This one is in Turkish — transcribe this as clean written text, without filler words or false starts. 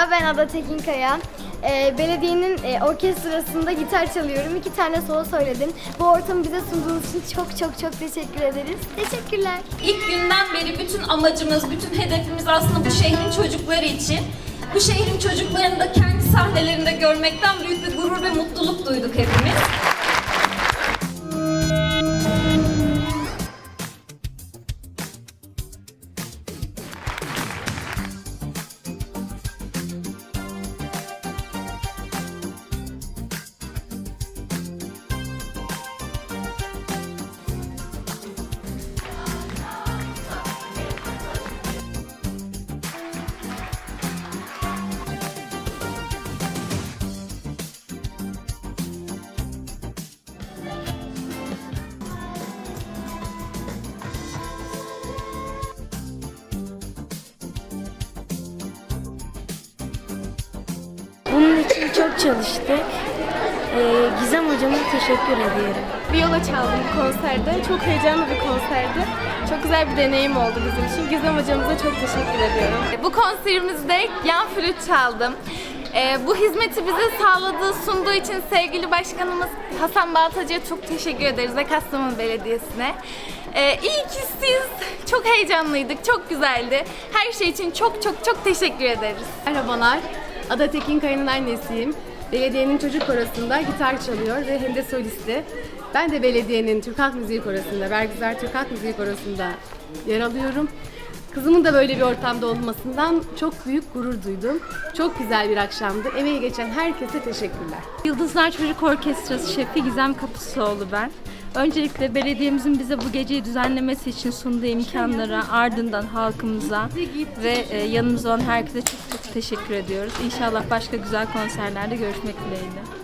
Merhaba, ben Ada Tekinkaya. Belediyenin orkestrasında gitar çalıyorum. 2 tane solo söyledim. Bu ortamı bize sunduğunuz için çok teşekkür ederiz. Teşekkürler. İlk günden beri bütün amacımız, bütün hedefimiz aslında bu şehrin çocukları için. Bu şehrin çocuklarını da kendi sahnelerinde görmekten büyük bir gurur ve mutluluk duyduk hepimiz. Bunun için çok çalıştık. Gizem hocama teşekkür ediyorum. Viola çaldım bu konserde. Çok heyecanlı bir konserdi. Çok güzel bir deneyim oldu bizim için. Gizem hocamıza çok teşekkür ediyorum. Bu konserimizde yan flüt çaldım. Bu hizmeti bize sağladığı, sunduğu için sevgili başkanımız Hasan Baltacı'ya çok teşekkür ederiz ve Kastamonu Belediyesi'ne. İyi ki siz. Çok heyecanlıydık, çok güzeldi. Her şey için çok teşekkür ederiz. Merhabalar, Ada Tekinkaya'nın annesiyim. Belediyenin çocuk korosunda gitar çalıyor ve hem de solisti. Ben de belediyenin Türk Halk Müziği Korosu'nda, Bergüzar Türk Halk Müziği Korosu'nda yer alıyorum. Kızımın da böyle bir ortamda olmasından çok büyük gurur duydum. Çok güzel bir akşamdı. Emeği geçen herkese teşekkürler. Yıldızlar Çocuk Orkestrası şefi Gizem Kapısoğlu ben. Öncelikle belediyemizin bize bu geceyi düzenlemesi için sunduğu imkanlara, ardından halkımıza ve yanımızda olan herkese çok teşekkür ediyoruz. İnşallah başka güzel konserlerde görüşmek dileğiyle.